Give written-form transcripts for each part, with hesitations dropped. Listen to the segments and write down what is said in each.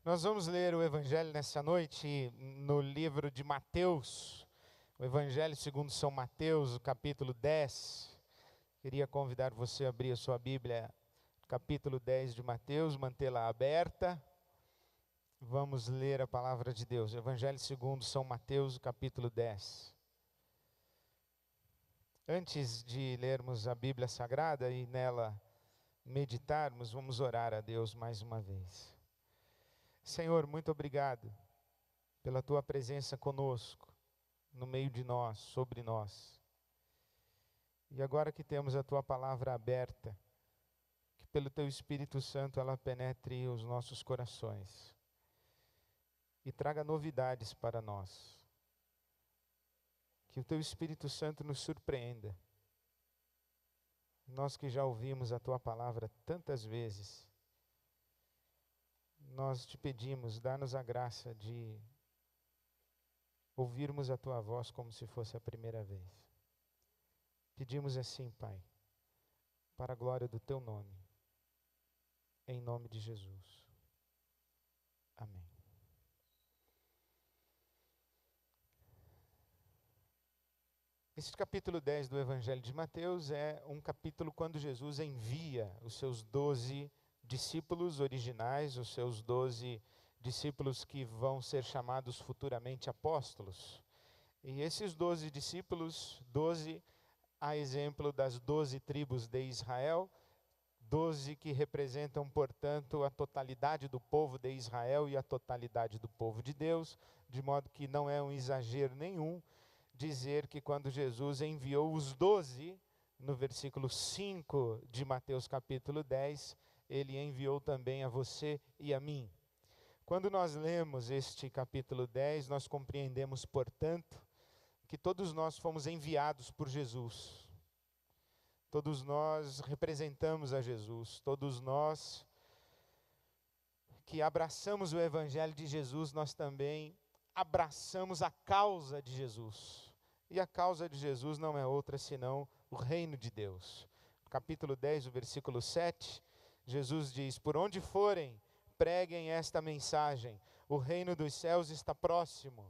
Nós vamos ler o Evangelho nessa noite no livro de Mateus, o Evangelho segundo São Mateus, o capítulo 10. Queria convidar você a abrir a sua Bíblia, capítulo 10 de Mateus, mantê-la aberta. Vamos ler a palavra de Deus, Evangelho segundo São Mateus, capítulo 10. Antes de lermos a Bíblia Sagrada e nela meditarmos, vamos orar a Deus mais uma vez. Senhor, muito obrigado pela Tua presença conosco, no meio de nós, sobre nós. E agora que temos a Tua palavra aberta, que pelo Teu Espírito Santo ela penetre os nossos corações e traga novidades para nós. Que o Teu Espírito Santo nos surpreenda. Nós que já ouvimos a Tua palavra tantas vezes, nós te pedimos, dá-nos a graça de ouvirmos a Tua voz como se fosse a primeira vez. Pedimos assim, Pai, para a glória do Teu nome, em nome de Jesus. Amém. Esse capítulo 10 do Evangelho de Mateus é um capítulo quando Jesus envia os seus 12 discípulos originais, os seus 12 discípulos que vão ser chamados futuramente apóstolos. E esses 12 discípulos, 12 a exemplo das 12 tribos de Israel, 12 que representam, portanto, a totalidade do povo de Israel e a totalidade do povo de Deus, de modo que não é um exagero nenhum dizer que quando Jesus enviou os 12, no versículo 5 de Mateus capítulo 10, Ele enviou também a você e a mim. Quando nós lemos este capítulo 10, nós compreendemos, portanto, que todos nós fomos enviados por Jesus. Todos nós representamos a Jesus. Todos nós que abraçamos o Evangelho de Jesus, nós também abraçamos a causa de Jesus. E a causa de Jesus não é outra senão o reino de Deus. No capítulo 10, o versículo 7, Jesus diz: por onde forem, preguem esta mensagem, o reino dos céus está próximo.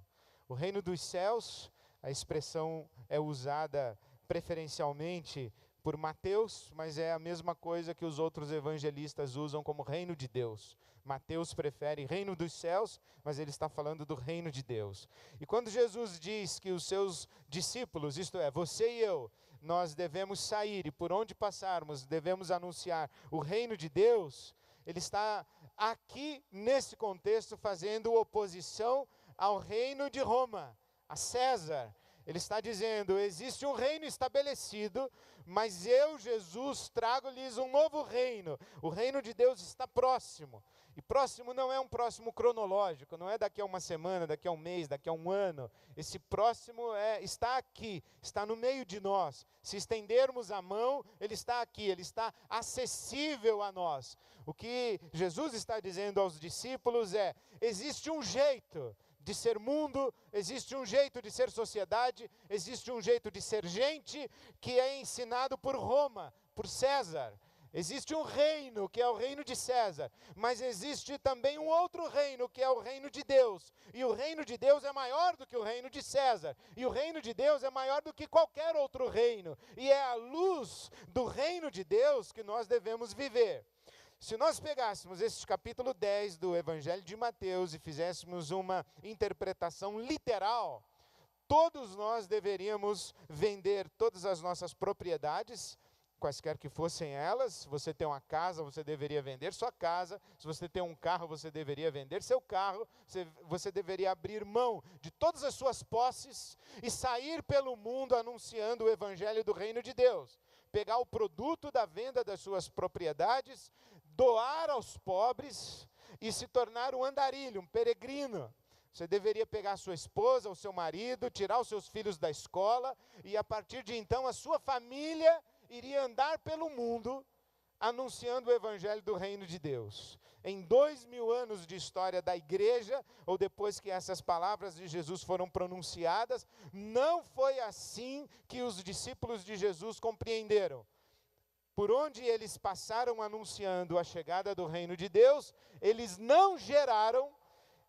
O reino dos céus, a expressão é usada preferencialmente por Mateus, mas é a mesma coisa que os outros evangelistas usam como reino de Deus. Mateus prefere reino dos céus, mas ele está falando do reino de Deus. E quando Jesus diz que os seus discípulos, isto é, você e eu, nós devemos sair e por onde passarmos devemos anunciar o reino de Deus, ele está aqui nesse contexto fazendo oposição ao reino de Roma, a César. Ele está dizendo, existe um reino estabelecido, mas eu, Jesus, trago-lhes um novo reino. O reino de Deus está próximo. E próximo não é um próximo cronológico, não é daqui a uma semana, daqui a um mês, daqui a um ano. Esse próximo está aqui, está no meio de nós. Se estendermos a mão, ele está aqui, ele está acessível a nós. O que Jesus está dizendo aos discípulos é, existe um jeito de ser mundo, existe um jeito de ser sociedade, existe um jeito de ser gente que é ensinado por Roma, por César. Existe um reino que é o reino de César, mas existe também um outro reino que é o reino de Deus. E o reino de Deus é maior do que o reino de César. E o reino de Deus é maior do que qualquer outro reino. E é à luz do reino de Deus que nós devemos viver. Se nós pegássemos este capítulo 10 do Evangelho de Mateus e fizéssemos uma interpretação literal, todos nós deveríamos vender todas as nossas propriedades, quaisquer que fossem elas. Se você tem uma casa, você deveria vender sua casa. Se você tem um carro, você deveria vender seu carro. Você deveria abrir mão de todas as suas posses e sair pelo mundo anunciando o Evangelho do Reino de Deus. Pegar o produto da venda das suas propriedades, doar aos pobres e se tornar um andarilho, um peregrino. Você deveria pegar a sua esposa, o seu marido, tirar os seus filhos da escola e a partir de então a sua família iria andar pelo mundo anunciando o Evangelho do Reino de Deus. Em 2000 anos de história da igreja, ou depois que essas palavras de Jesus foram pronunciadas, não foi assim que os discípulos de Jesus compreenderam. por onde eles passaram anunciando a chegada do reino de Deus, eles não geraram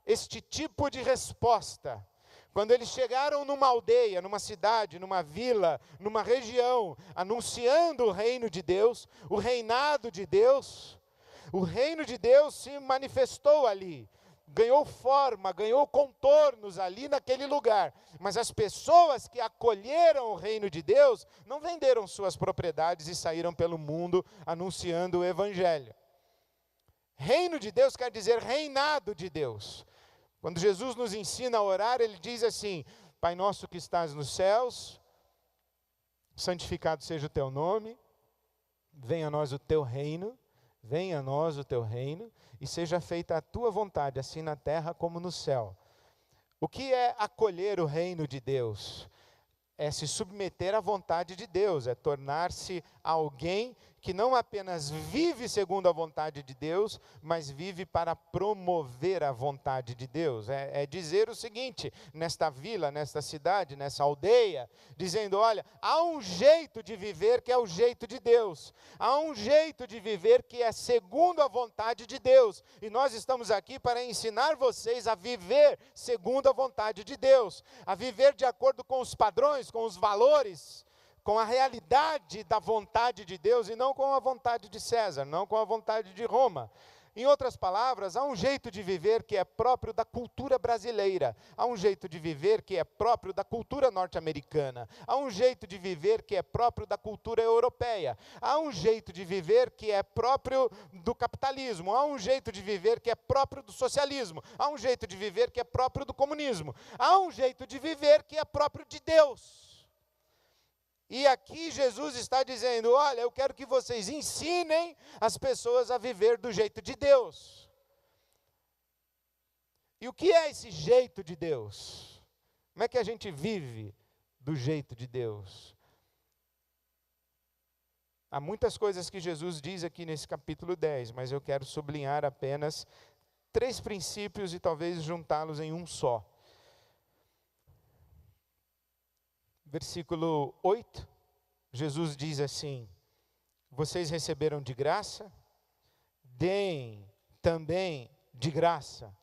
este tipo de resposta. Quando eles chegaram numa aldeia, numa cidade, numa vila, numa região, anunciando o reino de Deus, o reinado de Deus, o reino de Deus se manifestou ali, ganhou forma, ganhou contornos ali naquele lugar. Mas as pessoas que acolheram o reino de Deus não venderam suas propriedades e saíram pelo mundo anunciando o evangelho. Reino de Deus quer dizer reinado de Deus. Quando Jesus nos ensina a orar, ele diz assim: Pai nosso que estás nos céus, santificado seja o teu nome, venha a nós o teu reino, venha a nós o teu reino, e seja feita a tua vontade, assim na terra como no céu. O que é acolher o reino de Deus? É se submeter à vontade de Deus, é tornar-se alguém que não apenas vive segundo a vontade de Deus, mas vive para promover a vontade de Deus. É dizer o seguinte, nesta vila, nesta cidade, nessa aldeia, dizendo: olha, há um jeito de viver que é o jeito de Deus. Há um jeito de viver que é segundo a vontade de Deus. E nós estamos aqui para ensinar vocês a viver segundo a vontade de Deus, a viver de acordo com os padrões, com os valores, com a realidade da vontade de Deus e não com a vontade de César, não com a vontade de Roma. Em outras palavras, há um jeito de viver que é próprio da cultura brasileira, há um jeito de viver que é próprio da cultura norte-americana, há um jeito de viver que é próprio da cultura europeia, há um jeito de viver que é próprio do capitalismo, há um jeito de viver que é próprio do socialismo, há um jeito de viver que é próprio do comunismo, há um jeito de viver que é próprio de Deus. E aqui Jesus está dizendo: olha, eu quero que vocês ensinem as pessoas a viver do jeito de Deus. E o que é esse jeito de Deus? Como é que a gente vive do jeito de Deus? Há muitas coisas que Jesus diz aqui nesse capítulo 10, mas eu quero sublinhar apenas 3 princípios e talvez juntá-los em um só. Versículo 8, Jesus diz assim: vocês receberam de graça, deem também de graça.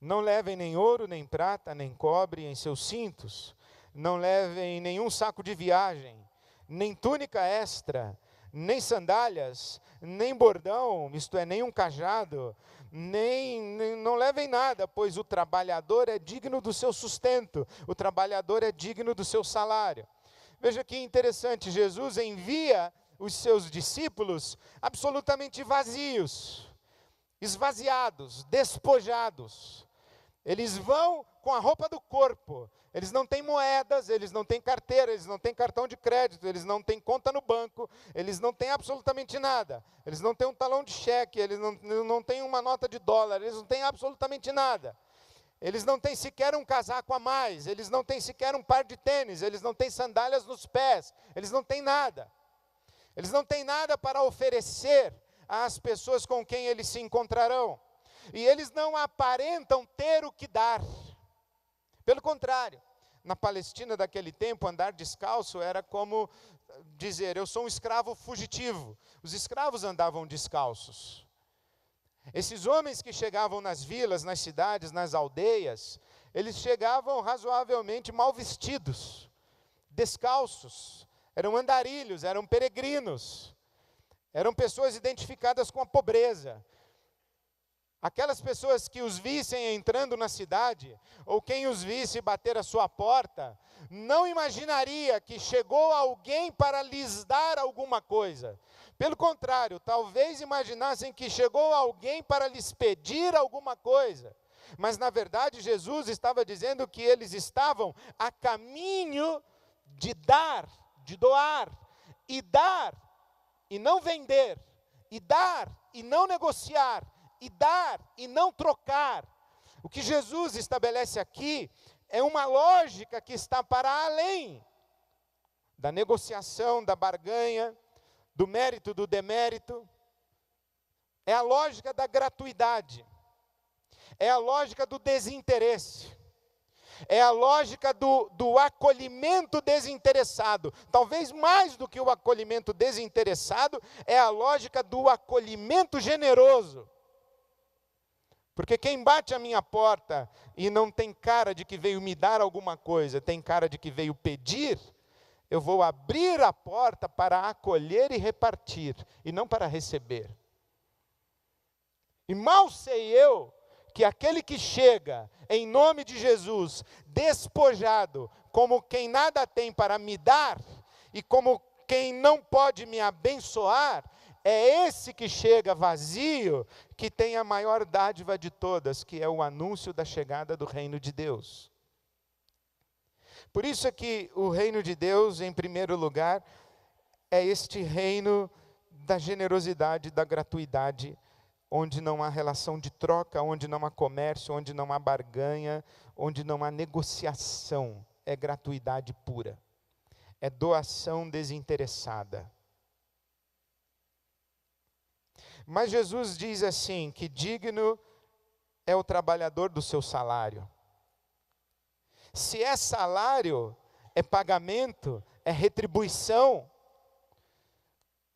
Não levem nem ouro, nem prata, nem cobre em seus cintos, não levem nenhum saco de viagem, nem túnica extra, nem sandálias, nem bordão, isto é, nem um cajado, não levem nada, pois o trabalhador é digno do seu sustento, o trabalhador é digno do seu salário. Veja que interessante, Jesus envia os seus discípulos absolutamente vazios, esvaziados, despojados. Eles vão com a roupa do corpo, eles não têm moedas, eles não têm carteira, eles não têm cartão de crédito, eles não têm conta no banco, eles não têm absolutamente nada, eles não têm um talão de cheque, eles não têm uma nota de dólar, eles não têm absolutamente nada. Eles não têm sequer um casaco a mais, eles não têm sequer um par de tênis, eles não têm sandálias nos pés, eles não têm nada. Eles não têm nada para oferecer às pessoas com quem eles se encontrarão. E eles não aparentam ter o que dar. Pelo contrário, na Palestina daquele tempo, andar descalço era como dizer: eu sou um escravo fugitivo. Os escravos andavam descalços. Esses homens que chegavam nas vilas, nas cidades, nas aldeias, eles chegavam razoavelmente mal vestidos, descalços, eram andarilhos, eram peregrinos, eram pessoas identificadas com a pobreza. Aquelas pessoas que os vissem entrando na cidade, ou quem os visse bater à sua porta, não imaginaria que chegou alguém para lhes dar alguma coisa. Pelo contrário, talvez imaginassem que chegou alguém para lhes pedir alguma coisa. Mas na verdade Jesus estava dizendo que eles estavam a caminho de dar, de doar e não vender, e dar e não negociar, e dar e não trocar. O que Jesus estabelece aqui é uma lógica que está para além da negociação, da barganha, do mérito, do demérito. É a lógica da gratuidade, é a lógica do desinteresse, É a lógica do acolhimento desinteressado. Talvez mais do que o acolhimento desinteressado, é a lógica do acolhimento generoso. Porque quem bate a minha porta e não tem cara de que veio me dar alguma coisa, tem cara de que veio pedir, eu vou abrir a porta para acolher e repartir, e não para receber. E mal sei eu que aquele que chega em nome de Jesus, despojado, como quem nada tem para me dar, e como quem não pode me abençoar, é esse que chega vazio, que tem a maior dádiva de todas, que é o anúncio da chegada do reino de Deus. Por isso é que o reino de Deus, em primeiro lugar, é este reino da generosidade, da gratuidade, onde não há relação de troca, onde não há comércio, onde não há barganha, onde não há negociação. É gratuidade pura. É doação desinteressada. Mas Jesus diz assim, que digno é o trabalhador do seu salário. Se é salário, é pagamento, é retribuição.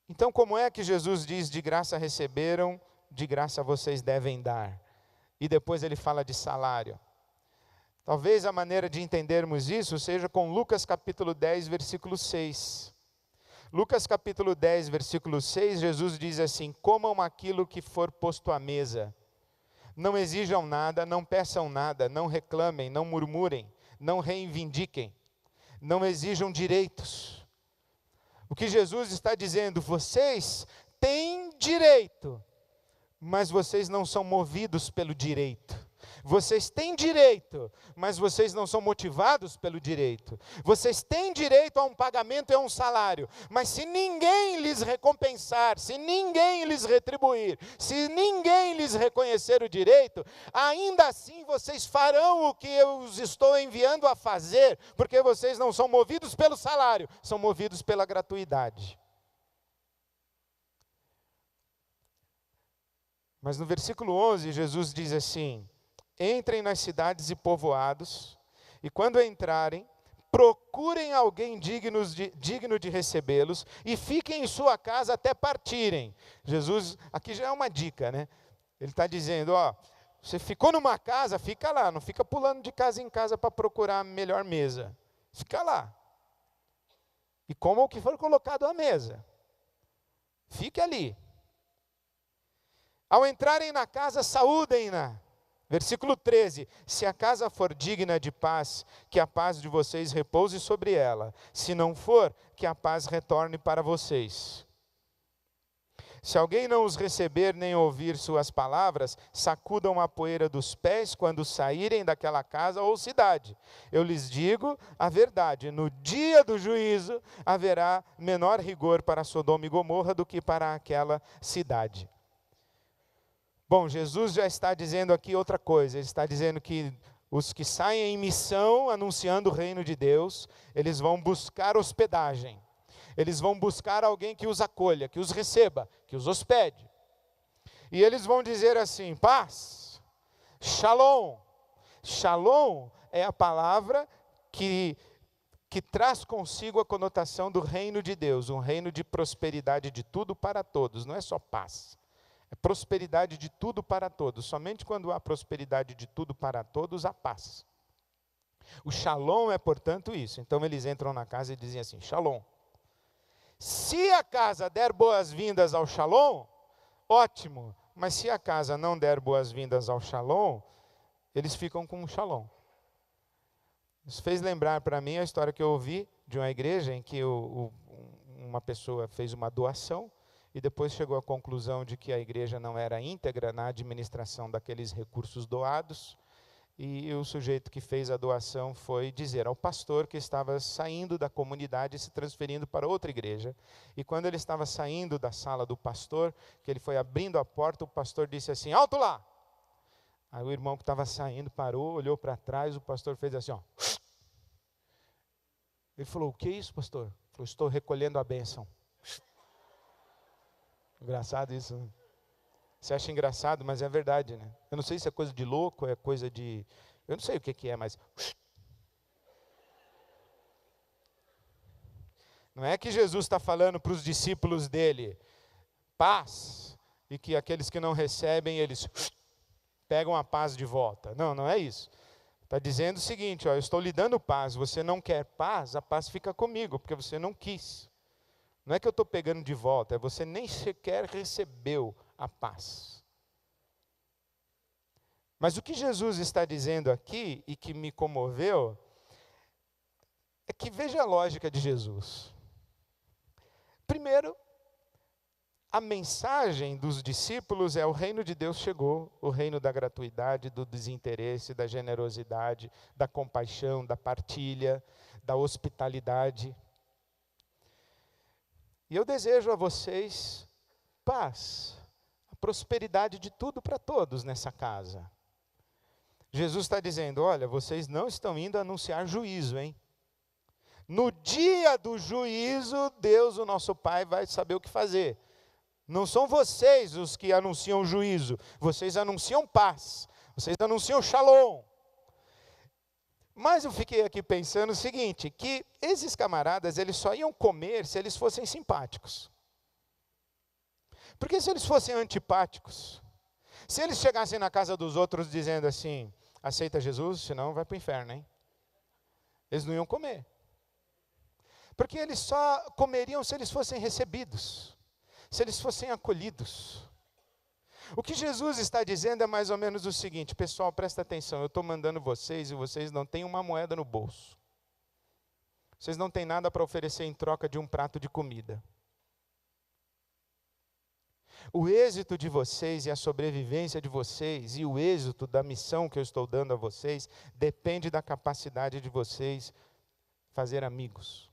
Então como é que Jesus diz, de graça receberam, de graça vocês devem dar? E depois ele fala de salário. Talvez a maneira de entendermos isso seja com Lucas capítulo 10, versículo 6. Lucas capítulo 10, versículo 6, Jesus diz assim, comam aquilo que for posto à mesa. Não exijam nada, não peçam nada, não reclamem, não murmurem, não reivindiquem, não exijam direitos. O que Jesus está dizendo, vocês têm direito, mas vocês não são movidos pelo direito. Vocês têm direito, mas vocês não são motivados pelo direito. Vocês têm direito a um pagamento e a um salário, mas se ninguém lhes recompensar, se ninguém lhes retribuir, se ninguém lhes reconhecer o direito, ainda assim vocês farão o que eu os estou enviando a fazer, porque vocês não são movidos pelo salário, são movidos pela gratuidade. Mas no versículo 11, Jesus diz assim, entrem nas cidades e povoados, e quando entrarem, procurem alguém digno de recebê-los, e fiquem em sua casa até partirem. Jesus, aqui já é uma dica, né? Ele está dizendo, ó, você ficou numa casa, fica lá, não fica pulando de casa em casa para procurar a melhor mesa. Fica lá. E coma o que for colocado à mesa. Fique ali. Ao entrarem na casa, saúdem-na. Versículo 13, se a casa for digna de paz, que a paz de vocês repouse sobre ela. Se não for, que a paz retorne para vocês. Se alguém não os receber nem ouvir suas palavras, sacudam a poeira dos pés quando saírem daquela casa ou cidade. Eu lhes digo a verdade, no dia do juízo haverá menor rigor para Sodoma e Gomorra do que para aquela cidade. Bom, Jesus já está dizendo aqui outra coisa, ele está dizendo que os que saem em missão anunciando o reino de Deus, eles vão buscar hospedagem, eles vão buscar alguém que os acolha, que os receba, que os hospede. E eles vão dizer assim, paz, shalom. Shalom é a palavra que traz consigo a conotação do reino de Deus, um reino de prosperidade de tudo para todos, não é só paz. É prosperidade de tudo para todos. Somente quando há prosperidade de tudo para todos, há paz. O shalom é, portanto, isso. Então eles entram na casa e dizem assim, shalom. Se a casa der boas-vindas ao shalom, ótimo. Mas se a casa não der boas-vindas ao shalom, eles ficam com o shalom. Isso fez lembrar para mim a história que eu ouvi de uma igreja em que uma pessoa fez uma doação, e depois chegou à conclusão de que a igreja não era íntegra na administração daqueles recursos doados, e o sujeito que fez a doação foi dizer ao pastor que estava saindo da comunidade e se transferindo para outra igreja. E quando ele estava saindo da sala do pastor, que ele foi abrindo a porta, o pastor disse assim, alto lá! Aí o irmão que estava saindo parou, olhou para trás, o pastor fez assim, ó. Ele falou, o que é isso, pastor? Ele falou, estou recolhendo a bênção. Engraçado isso, né? Você acha engraçado, mas é verdade, né? Eu não sei se é coisa de louco, é coisa de... Eu não sei o que é, mas... Não é que Jesus está falando para os discípulos dele, paz, e que aqueles que não recebem, eles pegam a paz de volta. Não, não é isso. Está dizendo o seguinte, ó, eu estou lhe dando paz, você não quer paz, a paz fica comigo, porque você não quis. Não é que eu estou pegando de volta, é você nem sequer recebeu a paz. Mas o que Jesus está dizendo aqui, e que me comoveu, é que veja a lógica de Jesus. Primeiro, a mensagem dos discípulos é: o reino de Deus chegou, o reino da gratuidade, do desinteresse, da generosidade, da compaixão, da partilha, da hospitalidade. E eu desejo a vocês paz, a prosperidade de tudo para todos nessa casa. Jesus está dizendo: olha, vocês não estão indo anunciar juízo, hein? No dia do juízo, Deus, o nosso Pai, vai saber o que fazer. Não são vocês os que anunciam juízo, vocês anunciam paz, vocês anunciam shalom. Mas eu fiquei aqui pensando o seguinte, que esses camaradas, eles só iam comer se eles fossem simpáticos. Porque se eles fossem antipáticos, se eles chegassem na casa dos outros dizendo assim, aceita Jesus, senão vai para o inferno, hein? Eles não iam comer. Porque eles só comeriam se eles fossem recebidos, se eles fossem acolhidos. O que Jesus está dizendo é mais ou menos o seguinte, pessoal, presta atenção, eu estou mandando vocês e vocês não têm uma moeda no bolso. Vocês não têm nada para oferecer em troca de um prato de comida. O êxito de vocês e a sobrevivência de vocês e o êxito da missão que eu estou dando a vocês depende da capacidade de vocês fazer amigos.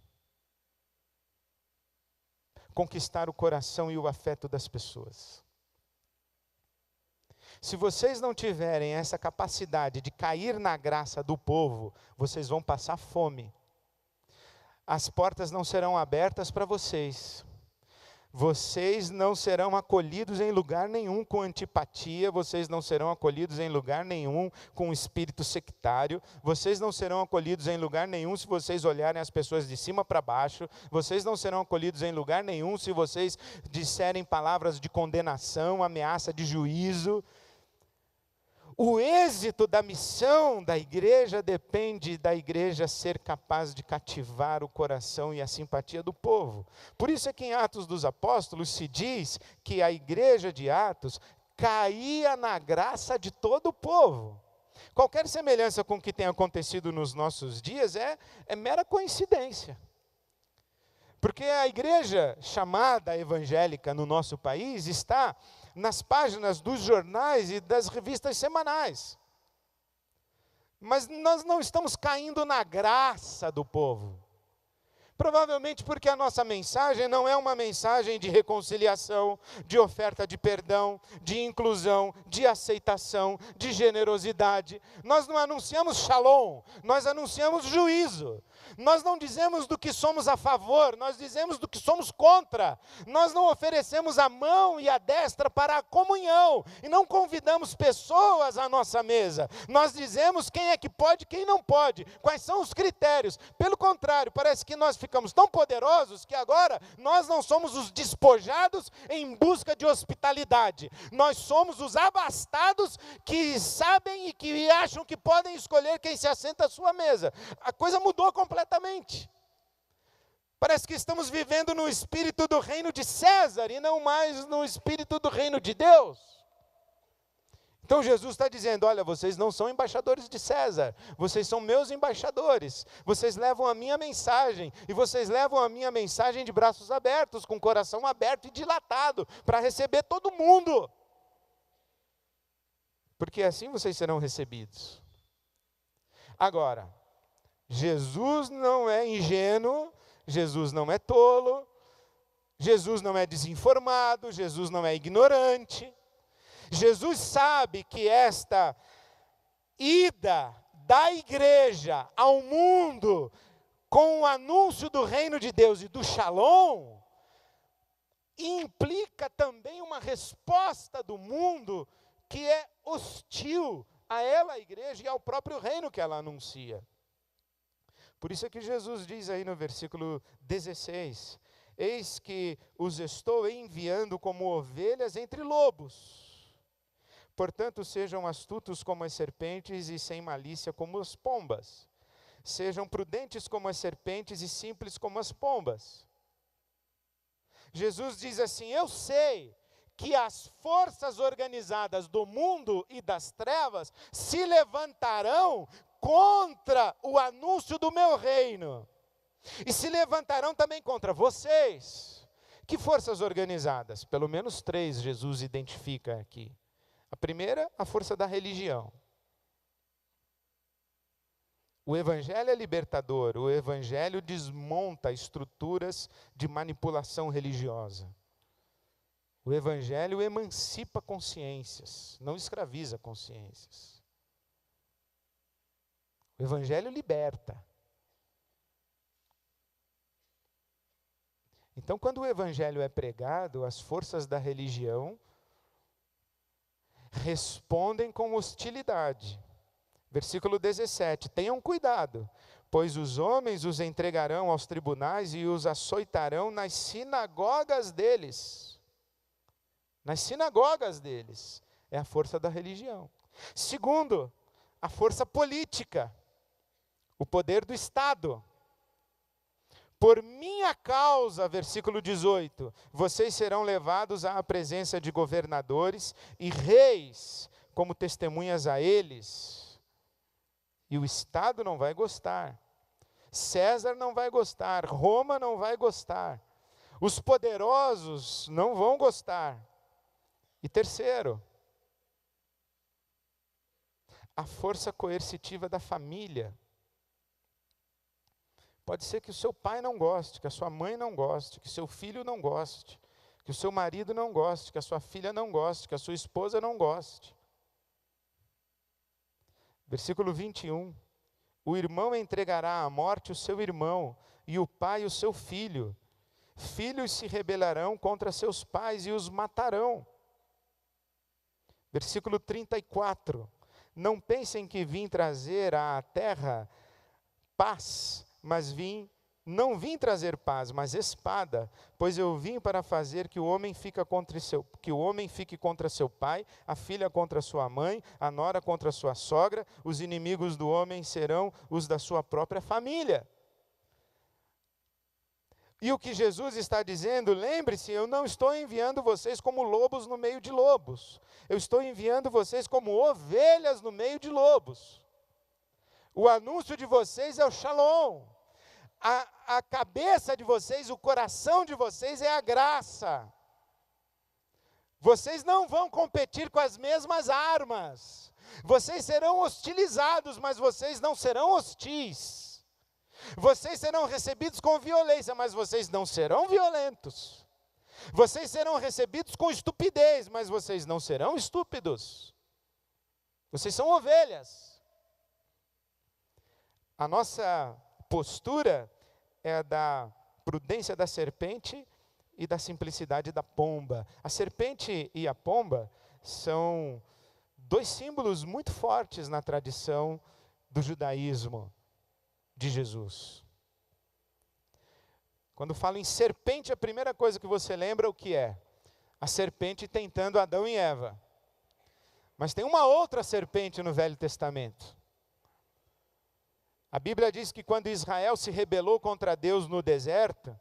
Conquistar o coração e o afeto das pessoas. Se vocês não tiverem essa capacidade de cair na graça do povo, vocês vão passar fome. As portas não serão abertas para vocês. Vocês não serão acolhidos em lugar nenhum com antipatia, vocês não serão acolhidos em lugar nenhum com espírito sectário, vocês não serão acolhidos em lugar nenhum se vocês olharem as pessoas de cima para baixo, vocês não serão acolhidos em lugar nenhum se vocês disserem palavras de condenação, ameaça de juízo. O êxito da missão da igreja depende da igreja ser capaz de cativar o coração e a simpatia do povo. Por isso é que em Atos dos Apóstolos se diz que a igreja de Atos caía na graça de todo o povo. Qualquer semelhança com o que tem acontecido nos nossos dias é mera coincidência. Porque a igreja chamada evangélica no nosso país está nas páginas dos jornais e das revistas semanais. Mas nós não estamos caindo na graça do povo. Provavelmente porque a nossa mensagem não é uma mensagem de reconciliação, de oferta de perdão, de inclusão, de aceitação, de generosidade. Nós não anunciamos shalom, nós anunciamos juízo. Nós não dizemos do que somos a favor, nós dizemos do que somos contra. Nós não oferecemos a mão e a destra para a comunhão e não convidamos pessoas à nossa mesa. Nós dizemos quem é que pode e quem não pode, quais são os critérios. Pelo contrário, parece que nós ficamos tão poderosos que agora nós não somos os despojados em busca de hospitalidade. Nós somos os abastados que sabem e que acham que podem escolher quem se assenta à sua mesa. A coisa mudou completamente. Parece que estamos vivendo no espírito do reino de César e não mais no espírito do reino de Deus. Então Jesus está dizendo, olha, vocês não são embaixadores de César, vocês são meus embaixadores, vocês levam a minha mensagem, e vocês levam a minha mensagem de braços abertos, com o coração aberto e dilatado, para receber todo mundo. Porque assim vocês serão recebidos. Agora, Jesus não é ingênuo, Jesus não é tolo, Jesus não é desinformado, Jesus não é ignorante. Jesus sabe que esta ida da igreja ao mundo com o anúncio do reino de Deus e do shalom implica também uma resposta do mundo que é hostil a ela, a igreja, e ao próprio reino que ela anuncia. Por isso é que Jesus diz aí no versículo 16: eis que os estou enviando como ovelhas entre lobos. Portanto, sejam astutos como as serpentes e sem malícia como as pombas. Sejam prudentes como as serpentes e simples como as pombas. Jesus diz assim: eu sei que as forças organizadas do mundo e das trevas se levantarão contra o anúncio do meu reino. E se levantarão também contra vocês. Que forças organizadas? Pelo menos 3 Jesus identifica aqui. A primeira, a força da religião. O evangelho é libertador, o evangelho desmonta estruturas de manipulação religiosa. O evangelho emancipa consciências, não escraviza consciências. O evangelho liberta. Então, quando o evangelho é pregado, as forças da religião respondem com hostilidade. Versículo 17: tenham cuidado, pois os homens os entregarão aos tribunais e os açoitarão nas sinagogas deles. Nas sinagogas deles. É a força da religião. Segundo, a força política. O poder do Estado. Por minha causa, versículo 18, vocês serão levados à presença de governadores e reis, como testemunhas a eles. E o Estado não vai gostar. César não vai gostar. Roma não vai gostar. Os poderosos não vão gostar. E terceiro, a força coercitiva da família. Pode ser que o seu pai não goste, que a sua mãe não goste, que o seu filho não goste, que o seu marido não goste, que a sua filha não goste, que a sua esposa não goste. Versículo 21. O irmão entregará à morte o seu irmão, e o pai o seu filho. Filhos se rebelarão contra seus pais e os matarão. Versículo 34. Não pensem que vim trazer à terra paz, mas não vim trazer paz, mas espada, pois eu vim para fazer que o homem fique contra seu pai, a filha contra sua mãe, a nora contra sua sogra, os inimigos do homem serão os da sua própria família. E o que Jesus está dizendo, lembre-se, eu não estou enviando vocês como lobos no meio de lobos, eu estou enviando vocês como ovelhas no meio de lobos. O anúncio de vocês é o Shalom. A cabeça de vocês, o coração de vocês é a graça. Vocês não vão competir com as mesmas armas. Vocês serão hostilizados, mas vocês não serão hostis. Vocês serão recebidos com violência, mas vocês não serão violentos. Vocês serão recebidos com estupidez, mas vocês não serão estúpidos. Vocês são ovelhas. A nossa postura é a da prudência da serpente e da simplicidade da pomba. A serpente e a pomba são 2 símbolos muito fortes na tradição do judaísmo de Jesus. Quando falo em serpente, a primeira coisa que você lembra o que é? A serpente tentando Adão e Eva. Mas tem uma outra serpente no Velho Testamento. A Bíblia diz que quando Israel se rebelou contra Deus no deserto,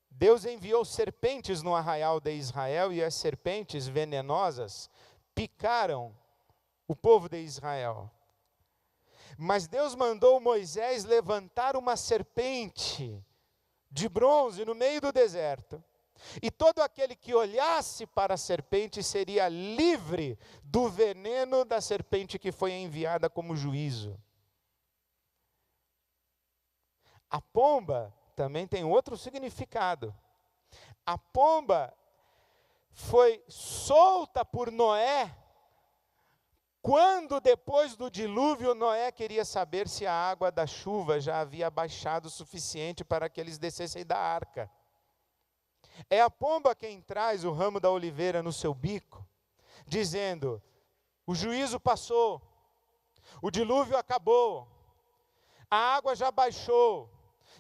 Deus enviou serpentes no arraial de Israel e as serpentes venenosas picaram o povo de Israel. Mas Deus mandou Moisés levantar uma serpente de bronze no meio do deserto. E todo aquele que olhasse para a serpente seria livre do veneno da serpente que foi enviada como juízo. A pomba também tem outro significado. A pomba foi solta por Noé, quando depois do dilúvio Noé queria saber se a água da chuva já havia baixado o suficiente para que eles descessem da arca. É a pomba quem traz o ramo da oliveira no seu bico, dizendo: o juízo passou, o dilúvio acabou, A água já baixou,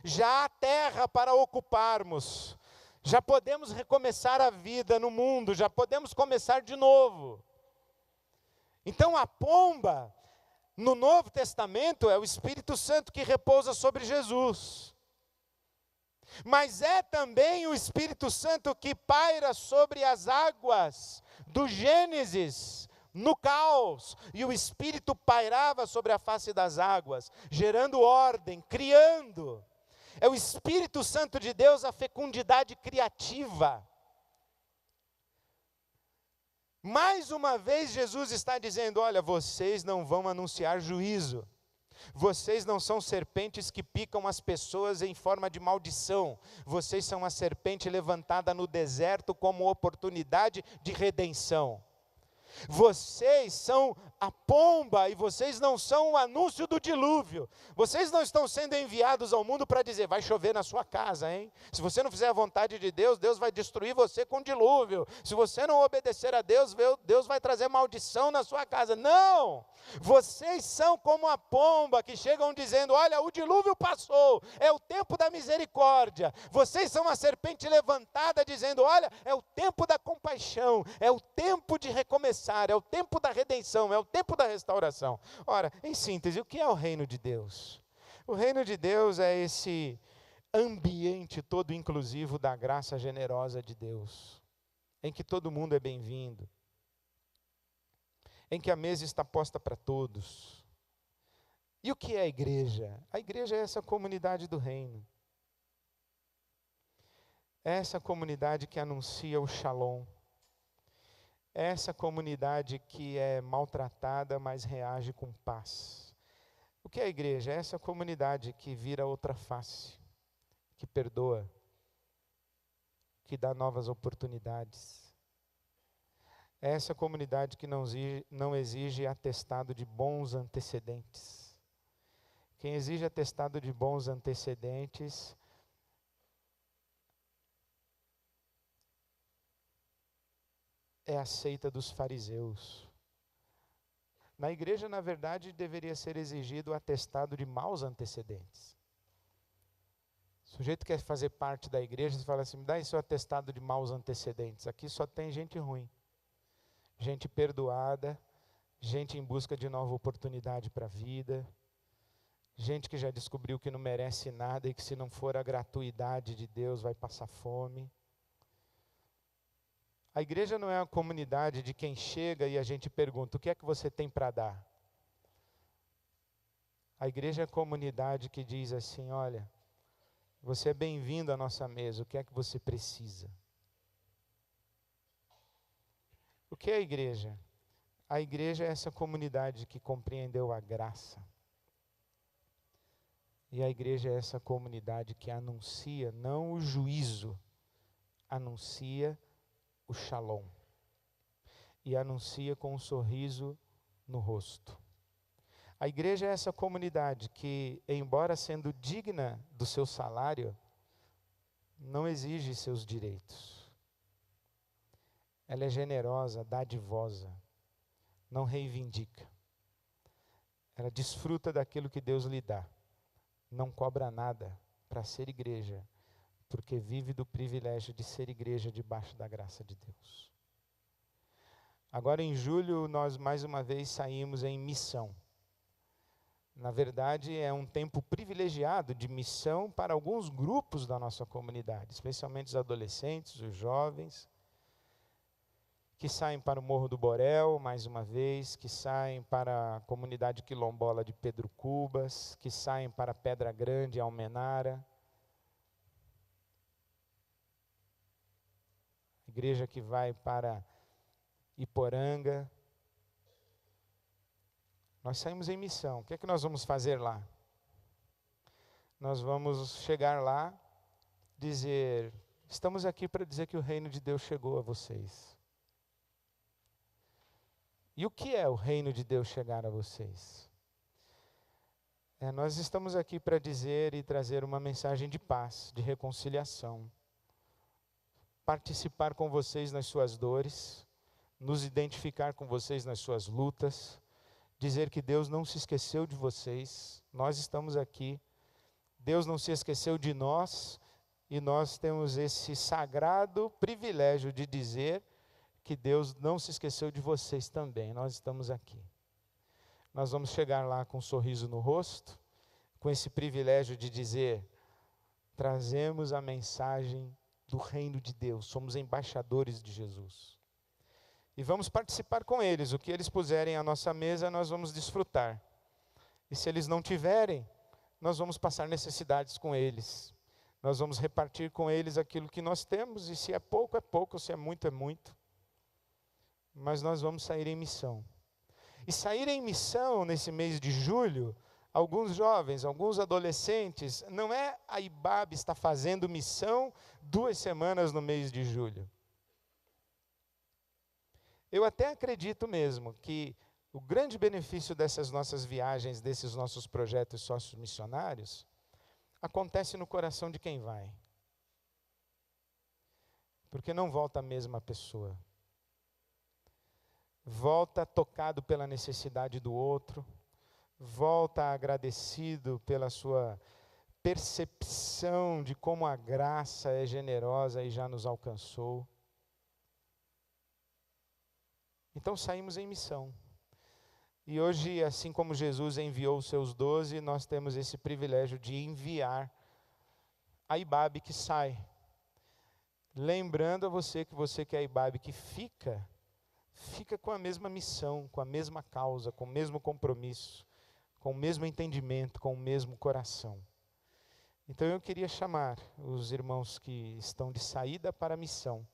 já há terra para ocuparmos, já podemos recomeçar a vida no mundo, já podemos começar de novo. Então a pomba, no Novo Testamento, é o Espírito Santo que repousa sobre Jesus. Mas é também o Espírito Santo que paira sobre as águas do Gênesis, no caos. E o Espírito pairava sobre a face das águas, gerando ordem, criando. É o Espírito Santo de Deus a fecundidade criativa. Mais uma vez Jesus está dizendo, olha, vocês não vão anunciar juízo. Vocês não são serpentes que picam as pessoas em forma de maldição. Vocês são uma serpente levantada no deserto como oportunidade de redenção. Vocês são a pomba e vocês não são o anúncio do dilúvio. Vocês não estão sendo enviados ao mundo para dizer, vai chover na sua casa, hein? Se você não fizer a vontade de Deus, Deus vai destruir você com dilúvio. Se você não obedecer a Deus, Deus vai trazer maldição na sua casa. Não! Vocês são como a pomba que chegam dizendo, olha, o dilúvio passou, é o tempo da misericórdia. Vocês são uma serpente levantada dizendo, olha, é o tempo da compaixão, é o tempo de recomeçar, é o tempo da redenção, é o tempo da restauração. Ora, em síntese, o que é o reino de Deus? O reino de Deus é esse ambiente todo inclusivo da graça generosa de Deus, em que todo mundo é bem-vindo, em que a mesa está posta para todos. E o que é a igreja? A igreja é essa comunidade do reino. É essa comunidade que anuncia o shalom. É essa comunidade que é maltratada, mas reage com paz. O que é a igreja? É essa comunidade que vira outra face, que perdoa, que dá novas oportunidades. É essa comunidade que não exige atestado de bons antecedentes. Quem exige atestado de bons antecedentes é a seita dos fariseus. Na igreja, na verdade, deveria ser exigido o atestado de maus antecedentes. O sujeito quer fazer parte da igreja e fala assim, me dá esse atestado de maus antecedentes. Aqui só tem gente ruim. Gente perdoada, gente em busca de nova oportunidade para a vida, gente que já descobriu que não merece nada e que se não for a gratuidade de Deus vai passar fome. A igreja não é uma comunidade de quem chega e a gente pergunta, o que é que você tem para dar? A igreja é a comunidade que diz assim, olha, você é bem-vindo à nossa mesa, o que é que você precisa? O que é a igreja? A igreja é essa comunidade que compreendeu a graça. E a igreja é essa comunidade que anuncia, não o juízo, anuncia o shalom. E anuncia com um sorriso no rosto. A igreja é essa comunidade que, embora sendo digna do seu salário, não exige seus direitos. Ela é generosa, dadivosa, não reivindica. Ela desfruta daquilo que Deus lhe dá. Não cobra nada para ser igreja, porque vive do privilégio de ser igreja debaixo da graça de Deus. Agora em julho nós mais uma vez saímos em missão. Na verdade é um tempo privilegiado de missão para alguns grupos da nossa comunidade, especialmente os adolescentes, os jovens, que saem para o Morro do Borel, mais uma vez, que saem para a comunidade quilombola de Pedro Cubas, que saem para Pedra Grande, Almenara. Igreja que vai para Iporanga. Nós saímos em missão. O que é que nós vamos fazer lá? Nós vamos chegar lá, dizer, estamos aqui para dizer que o reino de Deus chegou a vocês. E o que é o reino de Deus chegar a vocês? Nós estamos aqui para dizer e trazer uma mensagem de paz, de reconciliação. Participar com vocês nas suas dores, nos identificar com vocês nas suas lutas, dizer que Deus não se esqueceu de vocês, nós estamos aqui, Deus não se esqueceu de nós, e nós temos esse sagrado privilégio de dizer que Deus não se esqueceu de vocês também, nós estamos aqui. Nós vamos chegar lá com um sorriso no rosto, com esse privilégio de dizer, trazemos a mensagem do reino de Deus, somos embaixadores de Jesus. E vamos participar com eles, o que eles puserem à nossa mesa nós vamos desfrutar. E se eles não tiverem, nós vamos passar necessidades com eles. Nós vamos repartir com eles aquilo que nós temos, e se é pouco, se é muito, é muito. Mas nós vamos sair em missão. E sair em missão nesse mês de julho, alguns jovens, alguns adolescentes, não é a IBAB está fazendo missão 2 semanas no mês de julho. Eu até acredito mesmo que o grande benefício dessas nossas viagens, desses nossos projetos sócios missionários, acontece no coração de quem vai. Porque não volta a mesma pessoa. Volta tocado pela necessidade do outro, volta agradecido pela sua percepção de como a graça é generosa e já nos alcançou. Então saímos em missão. E hoje, assim como Jesus enviou os seus 12, nós temos esse privilégio de enviar a IBAB que sai. Lembrando a você que é a IBAB que fica com a mesma missão, com a mesma causa, com o mesmo compromisso, com o mesmo entendimento, com o mesmo coração. Então eu queria chamar os irmãos que estão de saída para a missão,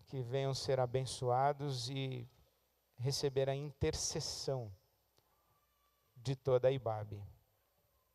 que venham ser abençoados e receber a intercessão de toda a IBAB.